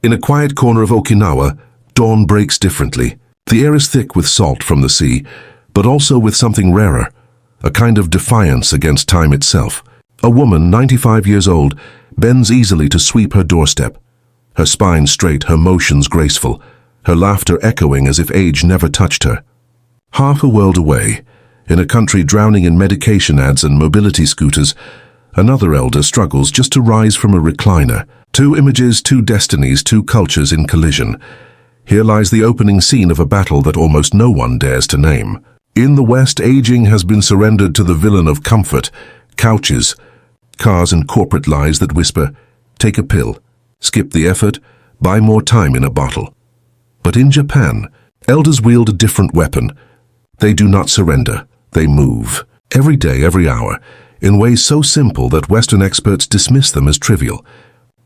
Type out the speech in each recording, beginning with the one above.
In a quiet corner of Okinawa, dawn breaks differently. The air is thick with salt from the sea, but also with something rarer, a kind of defiance against time itself. A woman, 95 years old, bends easily to sweep her doorstep. Her spine straight, her motions graceful, her laughter echoing as if age never touched her. Half a world away, in a country drowning in medication ads and mobility scooters, another elder struggles just to rise from a recliner. Two images, two destinies, two cultures in collision. Here lies the opening scene of a battle that almost no one dares to name. In the West, aging has been surrendered to the villain of comfort, couches, cars and corporate lies that whisper, take a pill, skip the effort, buy more time in a bottle. But in Japan, elders wield a different weapon. They do not surrender, they move. Every day, every hour, in ways so simple that Western experts dismiss them as trivial.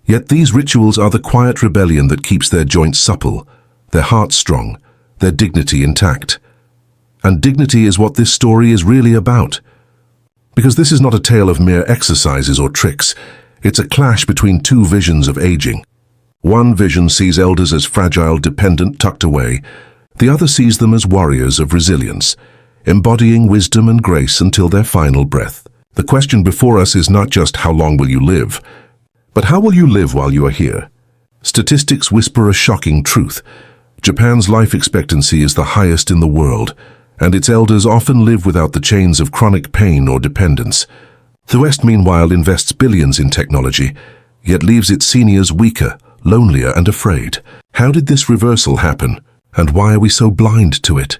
Yet these rituals are the quiet rebellion that keeps their joints supple, their hearts strong, their dignity intact. And dignity is what this story is really about. Because this is not a tale of mere exercises or tricks. It's a clash between two visions of aging. One vision sees elders as fragile, dependent, tucked away. The other sees them as warriors of resilience, embodying wisdom and grace until their final breath. The question before us is not just how long will you live, but how will you live while you are here? Statistics whisper a shocking truth. Japan's life expectancy is the highest in the world, and its elders often live without the chains of chronic pain or dependence. The West, meanwhile, invests billions in technology, yet leaves its seniors weaker, lonelier, and afraid. How did this reversal happen, and why are we so blind to it?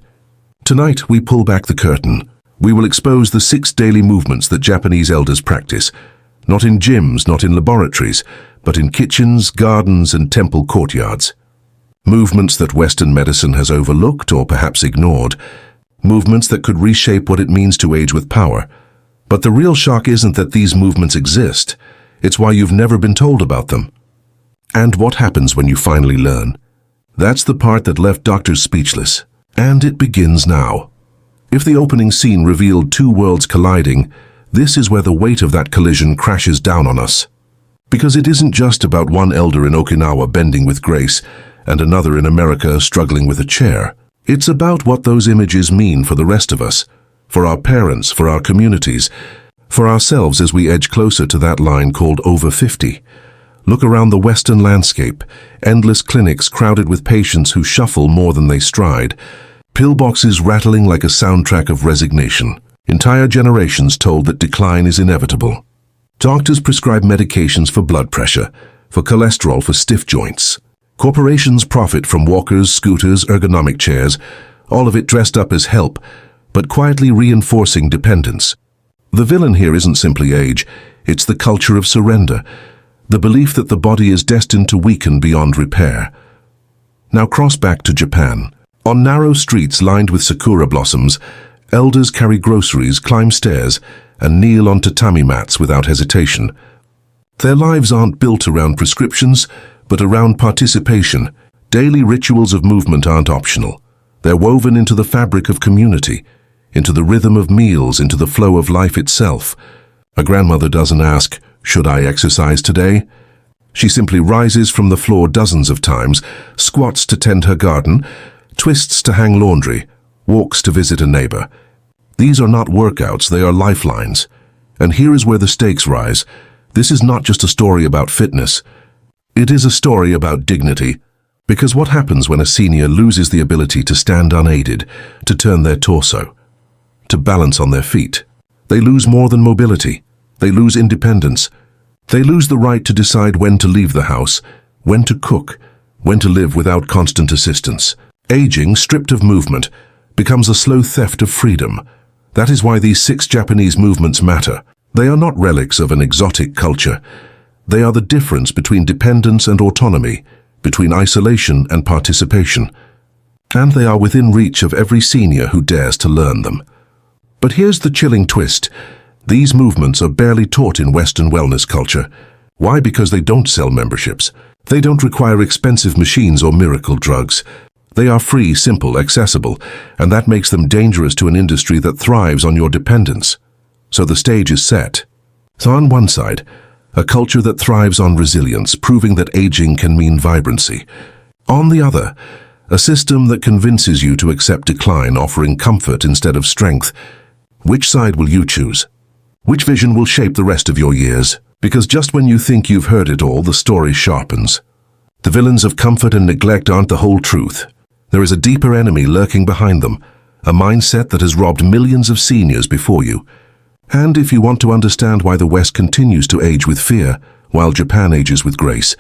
Tonight, we pull back the curtain. We will expose the 6 daily movements that Japanese elders practice, not in gyms, not in laboratories, but in kitchens, gardens, and temple courtyards. Movements that Western medicine has overlooked or perhaps ignored. Movements that could reshape what it means to age with power. But the real shock isn't that these movements exist. It's why you've never been told about them. And what happens when you finally learn? That's the part that left doctors speechless. And it begins now. If the opening scene revealed two worlds colliding, this is where the weight of that collision crashes down on us. Because it isn't just about one elder in Okinawa bending with grace and another in America struggling with a chair. It's about what those images mean for the rest of us, for our parents, for our communities, for ourselves as we edge closer to that line called over 50. Look around the Western landscape, endless clinics crowded with patients who shuffle more than they stride, pillboxes rattling like a soundtrack of resignation, entire generations told that decline is inevitable. Doctors prescribe medications for blood pressure, for cholesterol, for stiff joints. Corporations profit from walkers, scooters, ergonomic chairs, all of it dressed up as help, but quietly reinforcing dependence. The villain here isn't simply age, it's the culture of surrender, the belief that the body is destined to weaken beyond repair. Now cross back to Japan. On narrow streets lined with sakura blossoms, elders carry groceries, climb stairs, and kneel on tatami mats without hesitation. Their lives aren't built around prescriptions, but around participation. Daily rituals of movement aren't optional. They're woven into the fabric of community, into the rhythm of meals, into the flow of life itself. A grandmother doesn't ask, "Should I exercise today?" She simply rises from the floor dozens of times, squats to tend her garden, twists to hang laundry, walks to visit a neighbor. These are not workouts, they are lifelines. And here is where the stakes rise. This is not just a story about fitness. It is a story about dignity. Because what happens when a senior loses the ability to stand unaided, to turn their torso, to balance on their feet? They lose more than mobility. They lose independence. They lose the right to decide when to leave the house, when to cook, when to live without constant assistance. Aging, stripped of movement, becomes a slow theft of freedom. That is why these 6 Japanese movements matter. They are not relics of an exotic culture. They are the difference between dependence and autonomy, between isolation and participation. And they are within reach of every senior who dares to learn them. But here's the chilling twist. These movements are barely taught in Western wellness culture. Why? Because they don't sell memberships. They don't require expensive machines or miracle drugs. They are free, simple, accessible, and that makes them dangerous to an industry that thrives on your dependence. So the stage is set. So on one side, a culture that thrives on resilience, proving that aging can mean vibrancy. On the other, a system that convinces you to accept decline, offering comfort instead of strength. Which side will you choose? Which vision will shape the rest of your years? Because just when you think you've heard it all, the story sharpens. The villains of comfort and neglect aren't the whole truth. There is a deeper enemy lurking behind them, a mindset that has robbed millions of seniors before you. And if you want to understand why the West continues to age with fear, while Japan ages with grace,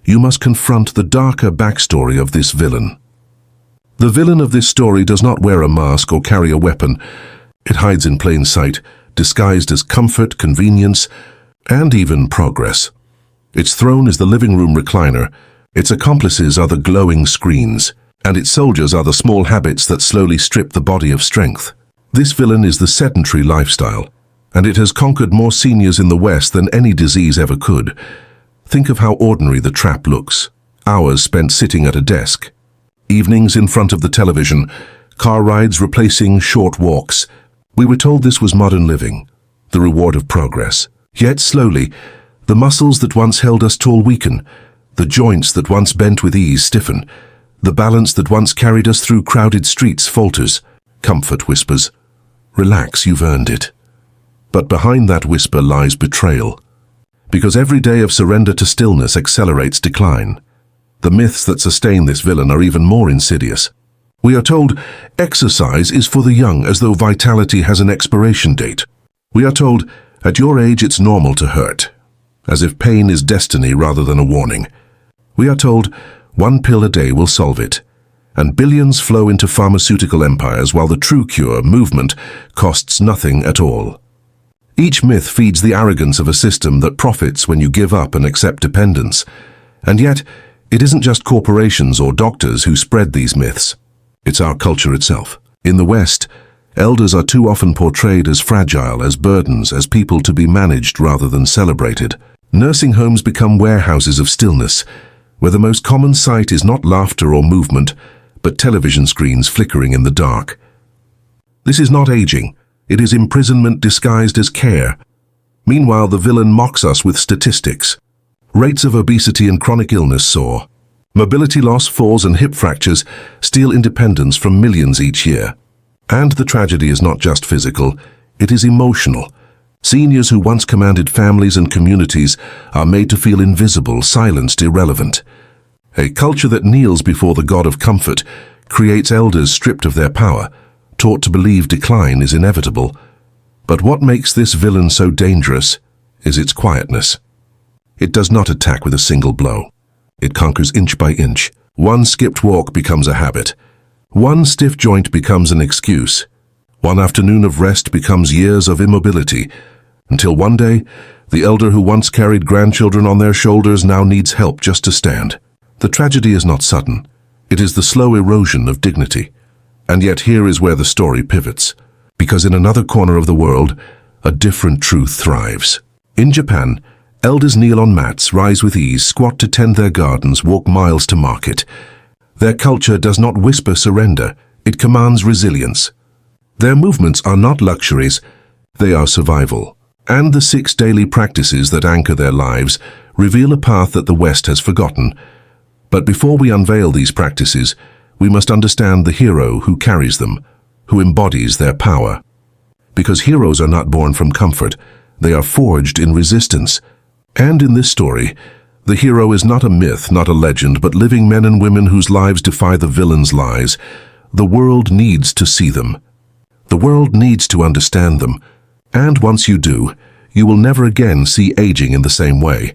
you must confront the darker backstory of this villain. The villain of this story does not wear a mask or carry a weapon. It hides in plain sight, disguised as comfort, convenience, and even progress. Its throne is the living room recliner, its accomplices are the glowing screens, and its soldiers are the small habits that slowly strip the body of strength. This villain is the sedentary lifestyle, and it has conquered more seniors in the West than any disease ever could. Think of how ordinary the trap looks. Hours spent sitting at a desk, evenings in front of the television, car rides replacing short walks. We were told this was modern living, the reward of progress. Yet slowly, the muscles that once held us tall weaken, the joints that once bent with ease stiffen, the balance that once carried us through crowded streets falters. Comfort whispers, "Relax, you've earned it." But behind that whisper lies betrayal. Because every day of surrender to stillness accelerates decline. The myths that sustain this villain are even more insidious. We are told exercise is for the young, as though vitality has an expiration date. We are told at your age it's normal to hurt, as if pain is destiny rather than a warning. We are told one pill a day will solve it, and billions flow into pharmaceutical empires while the true cure, movement, costs nothing at all. Each myth feeds the arrogance of a system that profits when you give up and accept dependence. And yet, it isn't just corporations or doctors who spread these myths. It's our culture itself. In the West, elders are too often portrayed as fragile, as burdens, as people to be managed rather than celebrated. Nursing homes become warehouses of stillness, where the most common sight is not laughter or movement, but television screens flickering in the dark. This is not aging. It is imprisonment disguised as care. Meanwhile, the villain mocks us with statistics. Rates of obesity and chronic illness soar. Mobility loss, falls and hip fractures steal independence from millions each year. And the tragedy is not just physical, it is emotional. Seniors who once commanded families and communities are made to feel invisible, silenced, irrelevant. A culture that kneels before the god of comfort creates elders stripped of their power, taught to believe decline is inevitable. But what makes this villain so dangerous is its quietness. It does not attack with a single blow. It conquers inch by inch. One skipped walk becomes a habit. One stiff joint becomes an excuse. One afternoon of rest becomes years of immobility, until one day, the elder who once carried grandchildren on their shoulders now needs help just to stand. The tragedy is not sudden. It is the slow erosion of dignity. And yet here is where the story pivots. Because in another corner of the world, a different truth thrives. In Japan, elders kneel on mats, rise with ease, squat to tend their gardens, walk miles to market. Their culture does not whisper surrender, it commands resilience. Their movements are not luxuries, they are survival. And the 6 daily practices that anchor their lives reveal a path that the West has forgotten. But before we unveil these practices, we must understand the hero who carries them, who embodies their power. Because heroes are not born from comfort, they are forged in resistance. And in this story, the hero is not a myth, not a legend, but living men and women whose lives defy the villain's lies. The world needs to see them. The world needs to understand them. And once you do, you will never again see aging in the same way.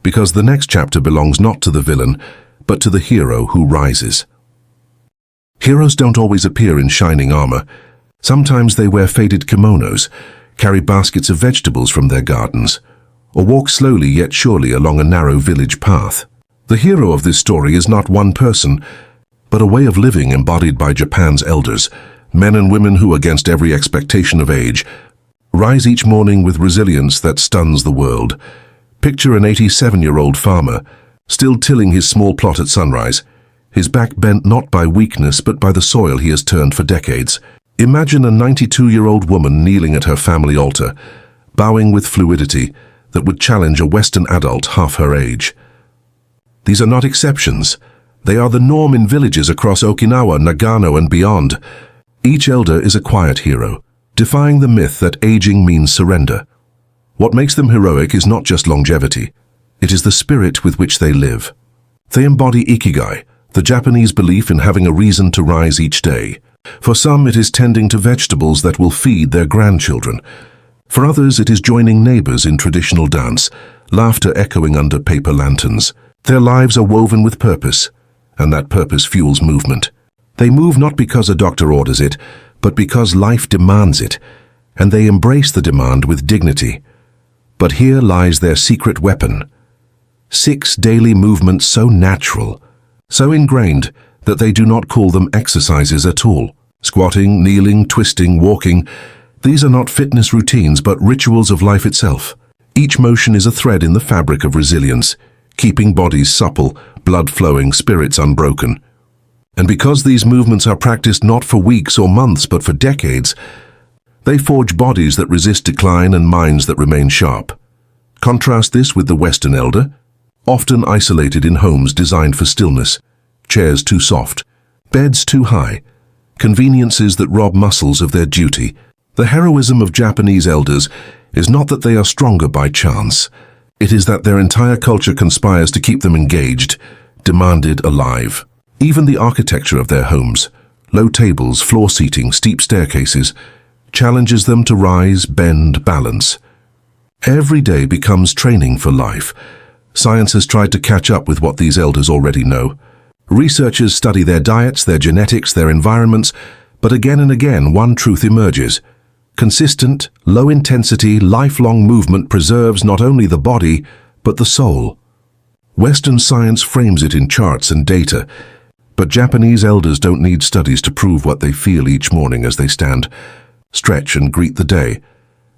Because the next chapter belongs not to the villain, but to the hero who rises. Heroes don't always appear in shining armor. Sometimes they wear faded kimonos, carry baskets of vegetables from their gardens, or walk slowly yet surely along a narrow village path. The hero of this story is not one person, but a way of living embodied by Japan's elders, men and women who, against every expectation of age, rise each morning with resilience that stuns the world. Picture an 87-year-old farmer, still tilling his small plot at sunrise, his back bent not by weakness but by the soil he has turned for decades. Imagine a 92-year-old woman kneeling at her family altar, bowing with fluidity, that would challenge a Western adult half her age. These are not exceptions. They are the norm in villages across Okinawa, Nagano, and beyond. Each elder is a quiet hero, defying the myth that aging means surrender. What makes them heroic is not just longevity. It is the spirit with which they live. They embody ikigai, the Japanese belief in having a reason to rise each day. For some, it is tending to vegetables that will feed their grandchildren. For others, it is joining neighbors in traditional dance, laughter echoing under paper lanterns. Their lives are woven with purpose, and that purpose fuels movement. They move not because a doctor orders it, but because life demands it, and they embrace the demand with dignity. But here lies their secret weapon. 6 daily movements so natural, so ingrained that they do not call them exercises at all. Squatting, kneeling, twisting, walking, these are not fitness routines but rituals of life itself. Each motion is a thread in the fabric of resilience, keeping bodies supple, blood flowing, spirits unbroken. And because these movements are practiced not for weeks or months but for decades, they forge bodies that resist decline and minds that remain sharp. Contrast this with the Western elder, often isolated in homes designed for stillness, chairs too soft, beds too high, conveniences that rob muscles of their duty. The heroism of Japanese elders is not that they are stronger by chance. It is that their entire culture conspires to keep them engaged, demanded, alive. Even the architecture of their homes, low tables, floor seating, steep staircases, challenges them to rise, bend, balance. Every day becomes training for life. Science has tried to catch up with what these elders already know. Researchers study their diets, their genetics, their environments, but again and again one truth emerges. Consistent, low-intensity, lifelong movement preserves not only the body, but the soul. Western science frames it in charts and data, but Japanese elders don't need studies to prove what they feel each morning as they stand, stretch and greet the day.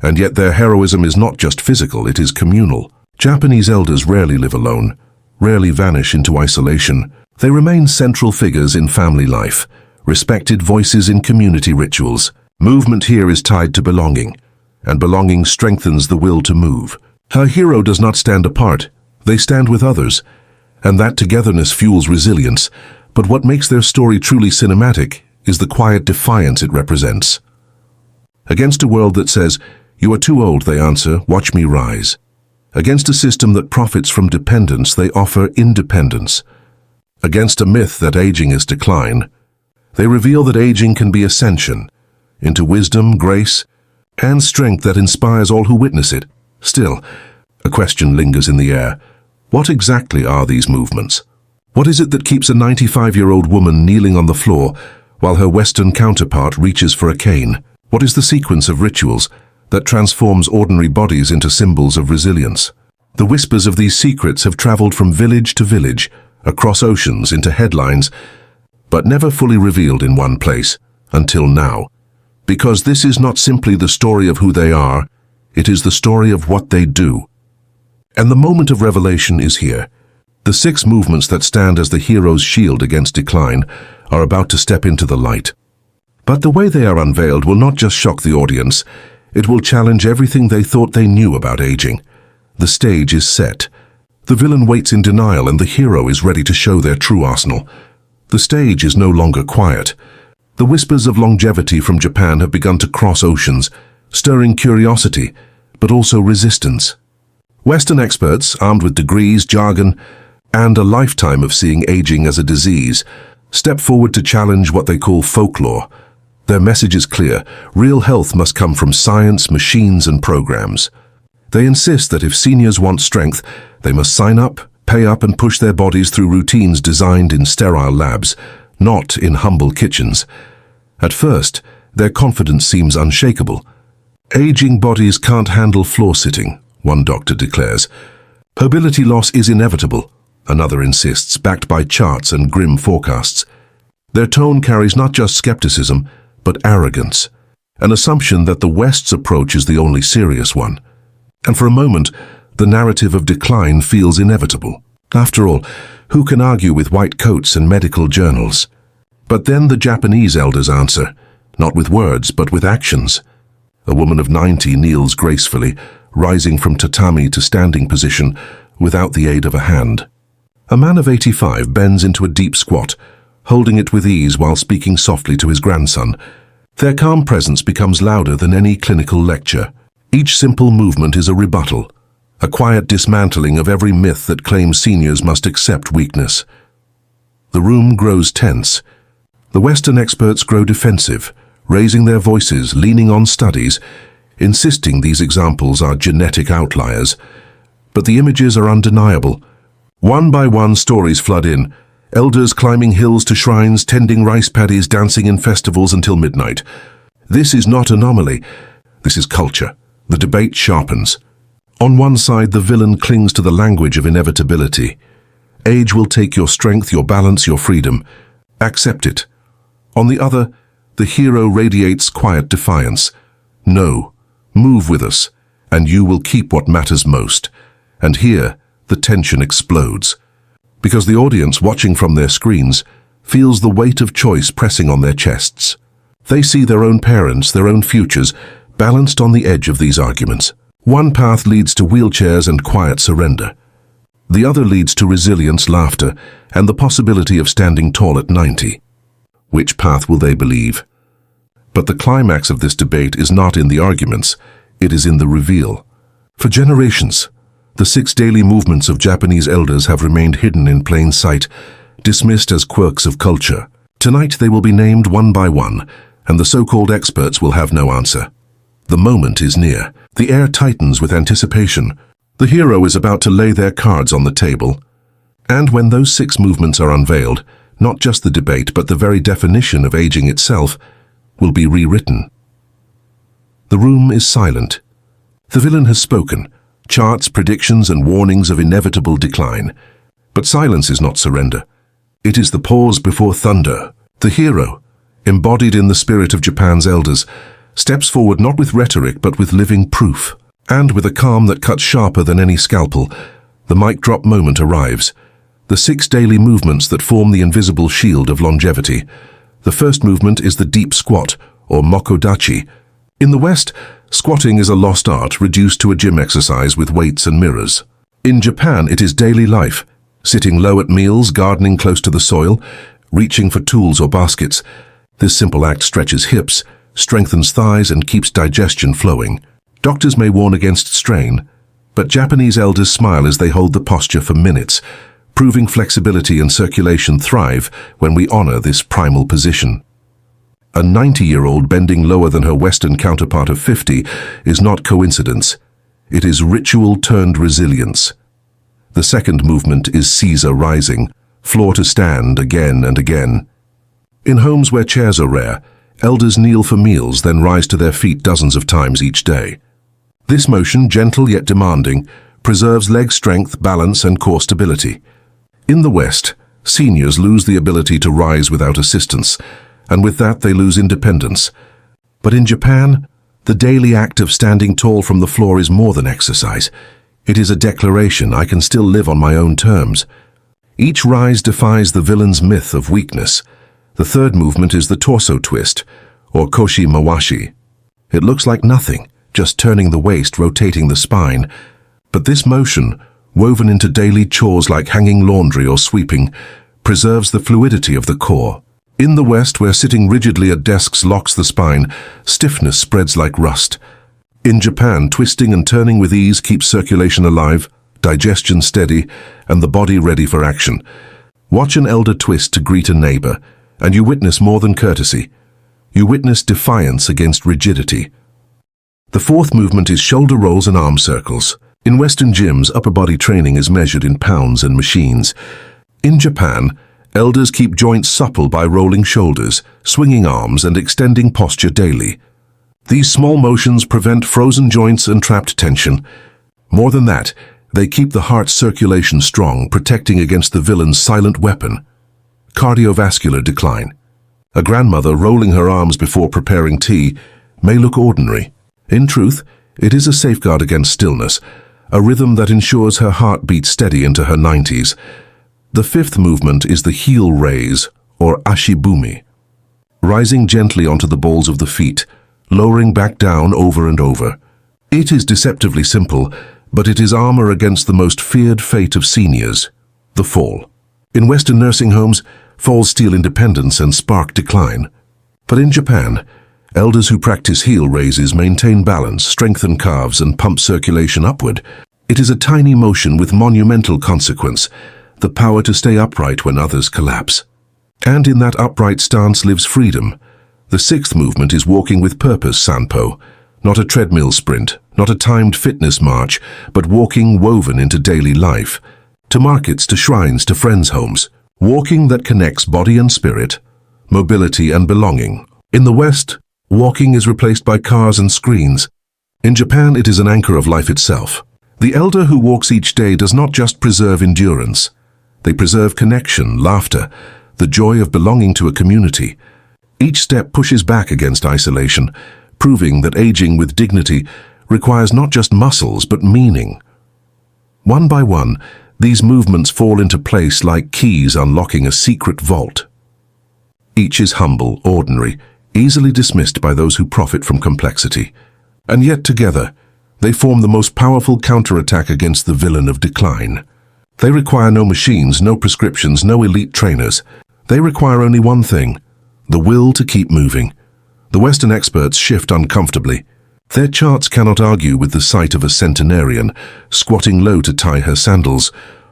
And yet their heroism is not just physical, it is communal. Japanese elders rarely live alone, rarely vanish into isolation. They remain central figures in family life, respected voices in community rituals. Movement here is tied to belonging, and belonging strengthens the will to move. Her hero does not stand apart, they stand with others, and that togetherness fuels resilience. But what makes their story truly cinematic is the quiet defiance it represents. Against a world that says, "You are too old," they answer, "Watch me rise." Against a system that profits from dependence, they offer independence. Against a myth that aging is decline, they reveal that aging can be ascension, into wisdom, grace, and strength that inspires all who witness it. Still, a question lingers in the air. What exactly are these movements? What is it that keeps a 95-year-old woman kneeling on the floor while her Western counterpart reaches for a cane? What is the sequence of rituals that transforms ordinary bodies into symbols of resilience? The whispers of these secrets have traveled from village to village, across oceans into headlines, but never fully revealed in one place, until now. Because this is not simply the story of who they are, it is the story of what they do. And the moment of revelation is here. The 6 movements that stand as the hero's shield against decline are about to step into the light. But the way they are unveiled will not just shock the audience, it will challenge everything they thought they knew about aging. The stage is set. The villain waits in denial and the hero is ready to show their true arsenal. The stage is no longer quiet. The whispers of longevity from Japan have begun to cross oceans, stirring curiosity, but also resistance. Western experts, armed with degrees, jargon, and a lifetime of seeing aging as a disease, step forward to challenge what they call folklore. Their message is clear: real health must come from science, machines, and programs. They insist that if seniors want strength, they must sign up, pay up, and push their bodies through routines designed in sterile labs, not in humble kitchens. At first, their confidence seems unshakable. Aging bodies can't handle floor sitting, one doctor declares. Mobility loss is inevitable, another insists, backed by charts and grim forecasts. Their tone carries not just skepticism, but arrogance, an assumption that the West's approach is the only serious one. And for a moment, the narrative of decline feels inevitable. After all, who can argue with white coats and medical journals? But then the Japanese elders answer, not with words, but with actions. A woman of 90 kneels gracefully, rising from tatami to standing position without the aid of a hand. A man of 85 bends into a deep squat, holding it with ease while speaking softly to his grandson. Their calm presence becomes louder than any clinical lecture. Each simple movement is a rebuttal, a quiet dismantling of every myth that claims seniors must accept weakness. The room grows tense. The Western experts grow defensive, raising their voices, leaning on studies, insisting these examples are genetic outliers. But the images are undeniable. One by one, stories flood in. Elders climbing hills to shrines, tending rice paddies, dancing in festivals until midnight. This is not anomaly. This is culture. The debate sharpens. On one side, the villain clings to the language of inevitability. Age will take your strength, your balance, your freedom. Accept it. On the other, the hero radiates quiet defiance. No, move with us, and you will keep what matters most. And here, the tension explodes. Because the audience watching from their screens feels the weight of choice pressing on their chests. They see their own parents, their own futures, balanced on the edge of these arguments. One path leads to wheelchairs and quiet surrender. The other leads to resilience, laughter, and the possibility of standing tall at 90. Which path will they believe? But the climax of this debate is not in the arguments, it is in the reveal. For generations, the 6 daily movements of Japanese elders have remained hidden in plain sight, dismissed as quirks of culture. Tonight they will be named one by one, and the so-called experts will have no answer. The moment is near. The air tightens with anticipation. The hero is about to lay their cards on the table. And when those 6 movements are unveiled, not just the debate, but the very definition of aging itself will be rewritten. The room is silent. The villain has spoken, charts, predictions, and warnings of inevitable decline. But silence is not surrender. It is the pause before thunder. The hero, embodied in the spirit of Japan's elders, steps forward not with rhetoric but with living proof. And with a calm that cuts sharper than any scalpel, the mic drop moment arrives. The 6 daily movements that form the invisible shield of longevity. The first movement is the deep squat, or mokodachi. In the West, squatting is a lost art reduced to a gym exercise with weights and mirrors. In Japan, it is daily life, sitting low at meals, gardening close to the soil, reaching for tools or baskets. This simple act stretches hips, strengthens thighs, and keeps digestion flowing. Doctors may warn against strain, but Japanese elders smile as they hold the posture for minutes, proving flexibility and circulation thrive when we honor this primal position. A 90-year-old bending lower than her Western counterpart of 50 is not coincidence. It is ritual turned resilience. The second movement is Caesar rising, floor to stand again and again. In homes where chairs are rare, elders kneel for meals, then rise to their feet dozens of times each day. This motion, gentle yet demanding, preserves leg strength, balance, and core stability. In the West, seniors lose the ability to rise without assistance, and with that they lose independence. But in Japan, the daily act of standing tall from the floor is more than exercise. It is a declaration: I can still live on my own terms. Each rise defies the villain's myth of weakness. The third movement is the torso twist, or koshi mawashi. It looks like nothing, just turning the waist, rotating the spine. But this motion, woven into daily chores like hanging laundry or sweeping, preserves the fluidity of the core. In the West, where sitting rigidly at desks locks the spine, stiffness spreads like rust. In Japan, twisting and turning with ease keeps circulation alive, digestion steady, and the body ready for action. Watch an elder twist to greet a neighbor, and you witness more than courtesy. You witness defiance against rigidity. The fourth movement is shoulder rolls and arm circles. In Western gyms, upper body training is measured in pounds and machines. In Japan, elders keep joints supple by rolling shoulders, swinging arms, and extending posture daily. These small motions prevent frozen joints and trapped tension. More than that, they keep the heart's circulation strong, protecting against the villain's silent weapon: cardiovascular decline. A grandmother rolling her arms before preparing tea may look ordinary. In truth, it is a safeguard against stillness, a rhythm that ensures her heart beats steady into her 90s. The fifth movement is the heel raise, or ashibumi. Rising gently onto the balls of the feet, lowering back down over and over. It is deceptively simple, but it is armor against the most feared fate of seniors, the fall. In Western nursing homes, falls steal independence and spark decline. But in Japan, elders who practice heel raises maintain balance, strengthen calves, and pump circulation upward. It is a tiny motion with monumental consequence, the power to stay upright when others collapse. And in that upright stance lives freedom. The sixth movement is walking with purpose, sanpo. Not a treadmill sprint, not a timed fitness march, but walking woven into daily life. To markets, to shrines, to friends' homes. Walking that connects body and spirit, mobility and belonging. In the West, walking is replaced by cars and screens. In Japan, it is an anchor of life itself. The elder who walks each day does not just preserve endurance. They preserve connection, laughter, the joy of belonging to a community. Each step pushes back against isolation, proving that aging with dignity requires not just muscles but meaning. One by one, these movements fall into place like keys unlocking a secret vault. Each is humble, ordinary, easily dismissed by those who profit from complexity. And yet together, they form the most powerful counterattack against the villain of decline. They require no machines, no prescriptions, no elite trainers. They require only one thing, the will to keep moving. The Western experts shift uncomfortably. Their charts cannot argue with the sight of a centenarian, squatting low to tie her sandals,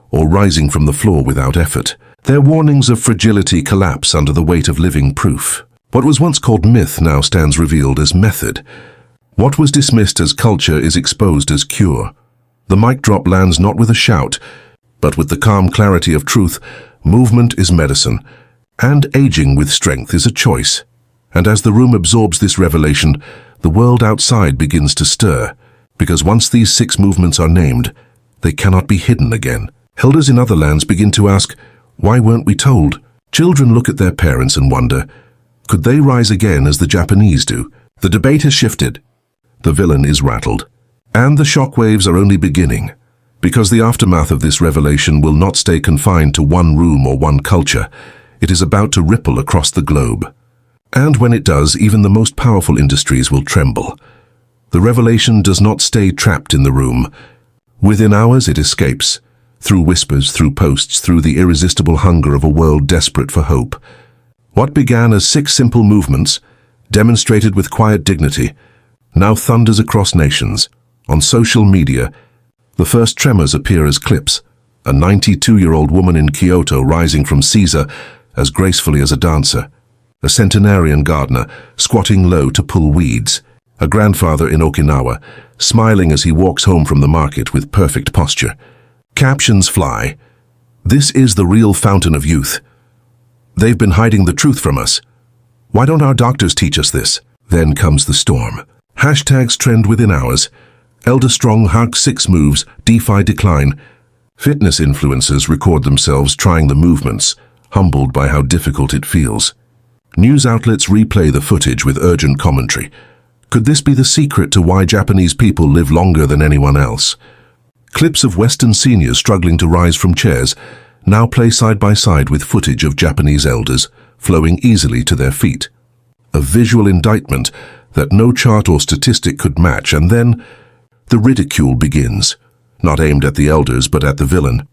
or rising from the floor without effort. Their warnings of fragility collapse under the weight of living proof. What was once called myth now stands revealed as method. What was dismissed as culture is exposed as cure. The mic drop lands not with a shout, but with the calm clarity of truth. Movement is medicine, and aging with strength is a choice. And as the room absorbs this revelation, the world outside begins to stir, because once these 6 movements are named, they cannot be hidden again. Elders in other lands begin to ask, why weren't we told? Children look at their parents and wonder, could they rise again as the Japanese do? The debate has shifted. The villain is rattled. And the shockwaves are only beginning, because the aftermath of this revelation will not stay confined to one room or one culture. It is about to ripple across the globe. And when it does, even the most powerful industries will tremble. The revelation does not stay trapped in the room. Within hours it escapes, through whispers, through posts, through the irresistible hunger of a world desperate for hope. What began as 6 simple movements, demonstrated with quiet dignity, now thunders across nations. On social media, the first tremors appear as clips. A 92-year-old woman in Kyoto rising from Caesar as gracefully as a dancer. A centenarian gardener squatting low to pull weeds. A grandfather in Okinawa smiling as he walks home from the market with perfect posture. Captions fly. This is the real fountain of youth. They've been hiding the truth from us. Why don't our doctors teach us this? Then comes the storm. Hashtags trend within hours. Elder Strong Hark 6 moves, defy decline. Fitness influencers record themselves trying the movements, humbled by how difficult it feels. News outlets replay the footage with urgent commentary. Could this be the secret to why Japanese people live longer than anyone else? Clips of Western seniors struggling to rise from chairs now play side by side with footage of Japanese elders flowing easily to their feet. A visual indictment that no chart or statistic could match, and then the ridicule begins, not aimed at the elders but at the villain.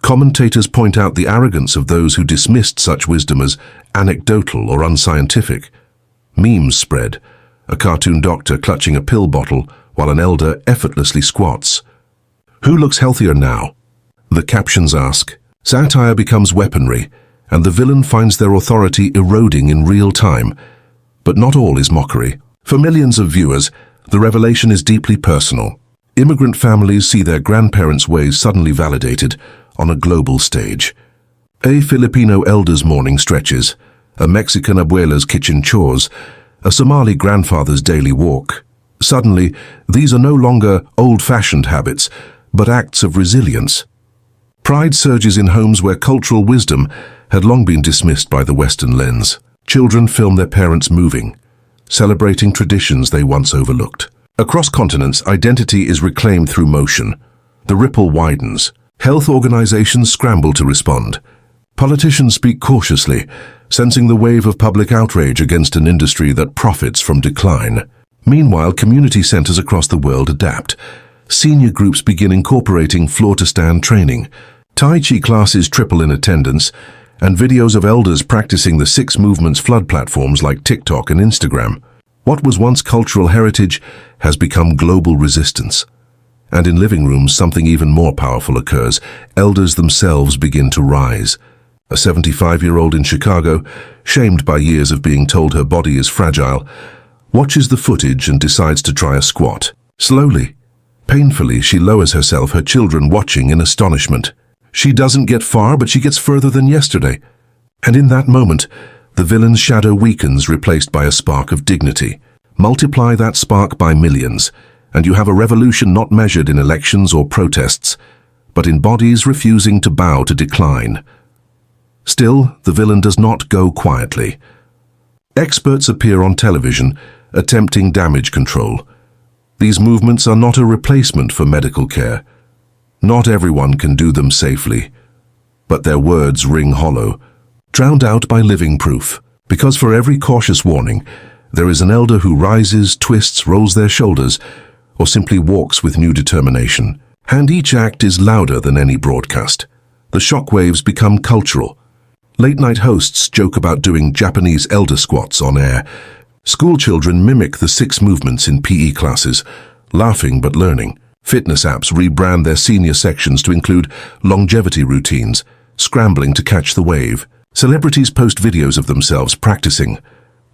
Commentators point out the arrogance of those who dismissed such wisdom as anecdotal or unscientific. Memes spread, a cartoon doctor clutching a pill bottle while an elder effortlessly squats. Who looks healthier now? The captions ask. Satire becomes weaponry, and the villain finds their authority eroding in real time. But not all is mockery. For millions of viewers, the revelation is deeply personal. Immigrant families see their grandparents' ways suddenly validated on a global stage. A Filipino elder's morning stretches, a Mexican abuela's kitchen chores, a Somali grandfather's daily walk. Suddenly, these are no longer old-fashioned habits, but acts of resilience. Pride surges in homes where cultural wisdom had long been dismissed by the Western lens. Children film their parents moving, celebrating traditions they once overlooked. Across continents, identity is reclaimed through motion. The ripple widens. Health organizations scramble to respond. Politicians speak cautiously, sensing the wave of public outrage against an industry that profits from decline. Meanwhile, community centers across the world adapt. Senior groups begin incorporating floor-to-stand training. Tai Chi classes triple in attendance, and videos of elders practicing the 6 movements flood platforms like TikTok and Instagram. What was once cultural heritage has become global resistance. And in living rooms, something even more powerful occurs. Elders themselves begin to rise. A 75-year-old in Chicago, shamed by years of being told her body is fragile, watches the footage and decides to try a squat. Slowly, painfully, she lowers herself, her children watching in astonishment. She doesn't get far, but she gets further than yesterday. And in that moment, the villain's shadow weakens, replaced by a spark of dignity. Multiply that spark by millions, and you have a revolution not measured in elections or protests, but in bodies refusing to bow to decline. Still, the villain does not go quietly. Experts appear on television, attempting damage control. These movements are not a replacement for medical care. Not everyone can do them safely, but their words ring hollow, drowned out by living proof. Because for every cautious warning, there is an elder who rises, twists, rolls their shoulders, or simply walks with new determination. And each act is louder than any broadcast. The shockwaves become cultural. Late-night hosts joke about doing Japanese elder squats on air. School children mimic the 6 movements in PE classes, laughing but learning. Fitness apps rebrand their senior sections to include longevity routines, scrambling to catch the wave. Celebrities post videos of themselves practicing,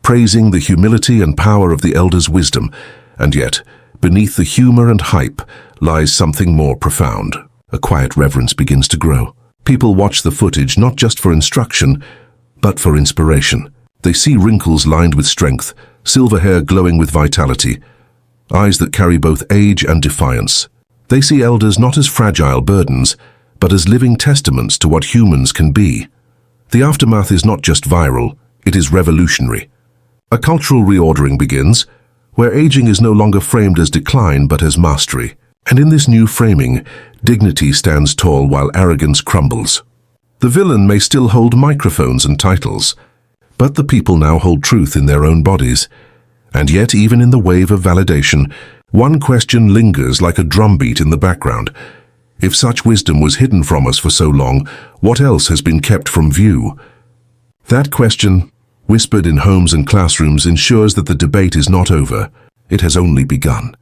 praising the humility and power of the elders' wisdom. And yet, beneath the humor and hype lies something more profound. A quiet reverence begins to grow. People watch the footage not just for instruction, but for inspiration. They see wrinkles lined with strength, silver hair glowing with vitality, eyes that carry both age and defiance. They see elders not as fragile burdens, but as living testaments to what humans can be. The aftermath is not just viral, it is revolutionary. A cultural reordering begins, where aging is no longer framed as decline but as mastery. And in this new framing, dignity stands tall while arrogance crumbles. The villain may still hold microphones and titles, but the people now hold truth in their own bodies. And yet, even in the wave of validation, one question lingers like a drumbeat in the background. If such wisdom was hidden from us for so long, what else has been kept from view? That question, whispered in homes and classrooms, ensures that the debate is not over. It has only begun.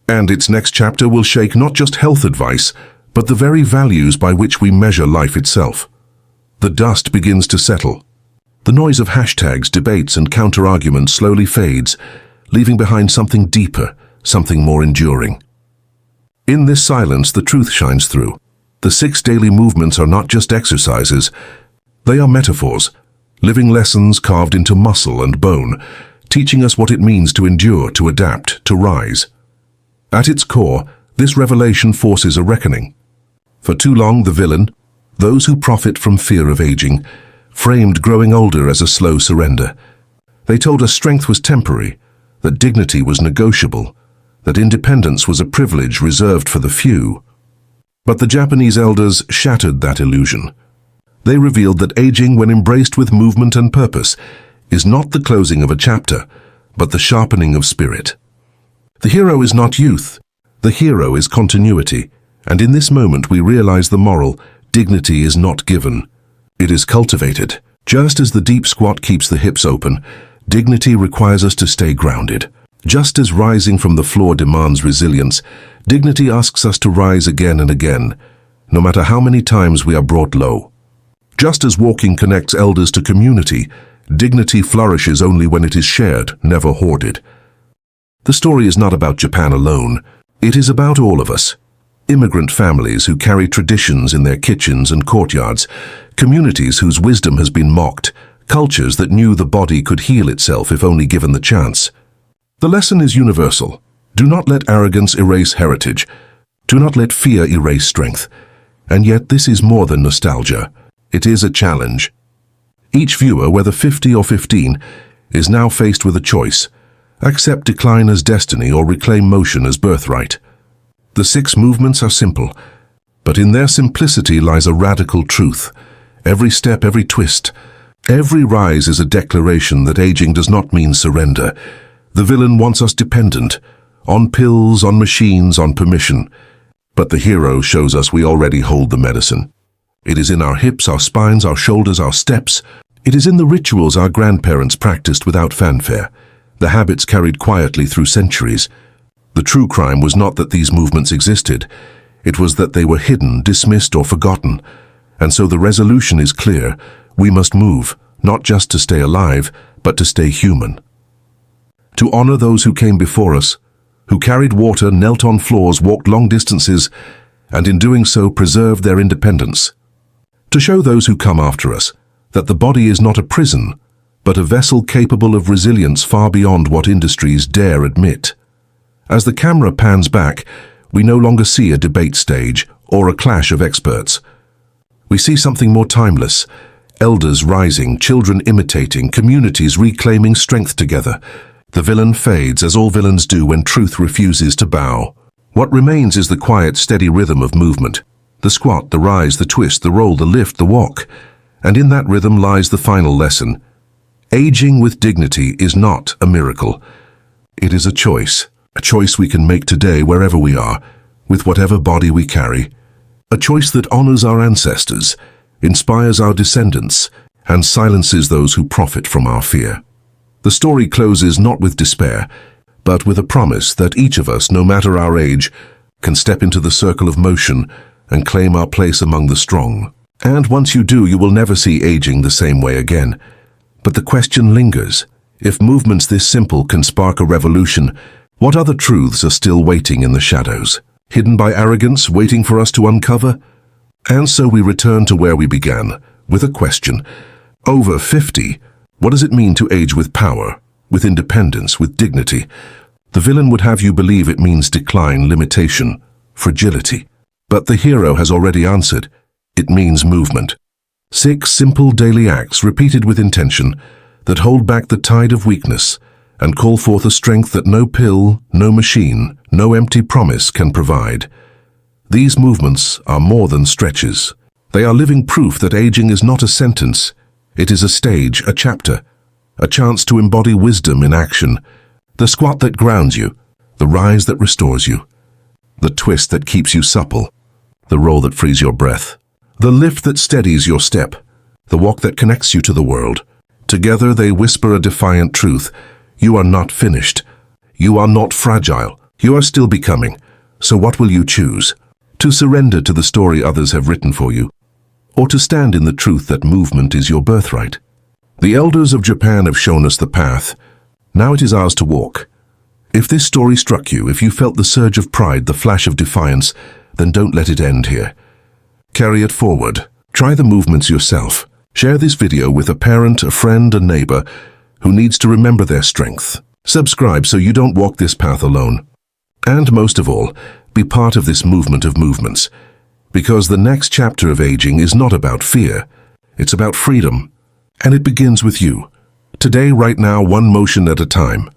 And its next chapter will shake not just health advice, but the very values by which we measure life itself. The dust begins to settle. The noise of hashtags, debates, and counter-arguments slowly fades, leaving behind something deeper, something more enduring. In this silence, the truth shines through. The 6 daily movements are not just exercises. They are metaphors, living lessons carved into muscle and bone, teaching us what it means to endure, to adapt, to rise. At its core, this revelation forces a reckoning. For too long, the villain, those who profit from fear of aging, framed growing older as a slow surrender. They told us strength was temporary, that dignity was negotiable, that independence was a privilege reserved for the few. But the Japanese elders shattered that illusion. They revealed that aging, when embraced with movement and purpose, is not the closing of a chapter, but the sharpening of spirit. The hero is not youth. The hero is continuity. And in this moment we realize the moral: dignity is not given. It is cultivated. Just as the deep squat keeps the hips open, dignity requires us to stay grounded. Just as rising from the floor demands resilience, dignity asks us to rise again and again, no matter how many times we are brought low. Just as walking connects elders to community, dignity flourishes only when it is shared, never hoarded. The story is not about Japan alone. It is about all of us. Immigrant families who carry traditions in their kitchens and courtyards, communities whose wisdom has been mocked, cultures that knew the body could heal itself if only given the chance. The lesson is universal. Do not let arrogance erase heritage. Do not let fear erase strength. And yet this is more than nostalgia. It is a challenge. Each viewer, whether 50 or 15, is now faced with a choice: accept decline as destiny or reclaim motion as birthright. The 6 movements are simple, but in their simplicity lies a radical truth. Every step, every twist, every rise is a declaration that aging does not mean surrender. The villain wants us dependent, on pills, on machines, on permission. But the hero shows us we already hold the medicine. It is in our hips, our spines, our shoulders, our steps. It is in the rituals our grandparents practiced without fanfare, the habits carried quietly through centuries. The true crime was not that these movements existed. It was that they were hidden, dismissed, or forgotten. And so the resolution is clear. We must move, not just to stay alive, but to stay human. To honor those who came before us, who carried water, knelt on floors, walked long distances, and in doing so preserved their independence. To show those who come after us that the body is not a prison, but a vessel capable of resilience far beyond what industries dare admit. As the camera pans back, we no longer see a debate stage or a clash of experts. We see something more timeless: elders rising, children imitating, communities reclaiming strength together. The villain fades, as all villains do when truth refuses to bow. What remains is the quiet, steady rhythm of movement. The squat, the rise, the twist, the roll, the lift, the walk. And in that rhythm lies the final lesson. Aging with dignity is not a miracle. It is a choice we can make today wherever we are, with whatever body we carry. A choice that honors our ancestors, inspires our descendants, and silences those who profit from our fear. The story closes not with despair, but with a promise that each of us, no matter our age, can step into the circle of motion and claim our place among the strong. And once you do, you will never see aging the same way again. But the question lingers. If movements this simple can spark a revolution, what other truths are still waiting in the shadows, hidden by arrogance, waiting for us to uncover? And so we return to where we began, with a question. Over 50, what does it mean to age with power, with independence, with dignity? The villain would have you believe it means decline, limitation, fragility. But the hero has already answered. It means movement. 6 simple daily acts repeated with intention that hold back the tide of weakness and call forth a strength that no pill, no machine, no empty promise can provide. These movements are more than stretches. They are living proof that aging is not a sentence. It is a stage, a chapter, a chance to embody wisdom in action. The squat that grounds you, the rise that restores you, the twist that keeps you supple, the roll that frees your breath, the lift that steadies your step, the walk that connects you to the world. Together they whisper a defiant truth. You are not finished. You are not fragile. You are still becoming. So what will you choose? To surrender to the story others have written for you, or to stand in the truth that movement is your birthright? The elders of Japan have shown us the path. Now it is ours to walk. If this story struck you, if you felt the surge of pride, the flash of defiance, then don't let it end here. Carry it forward. Try the movements yourself. Share this video with a parent, a friend, a neighbor who needs to remember their strength. Subscribe so you don't walk this path alone. And most of all, be part of this movement of movements. Because the next chapter of aging is not about fear. It's about freedom. And it begins with you. Today, right now, one motion at a time.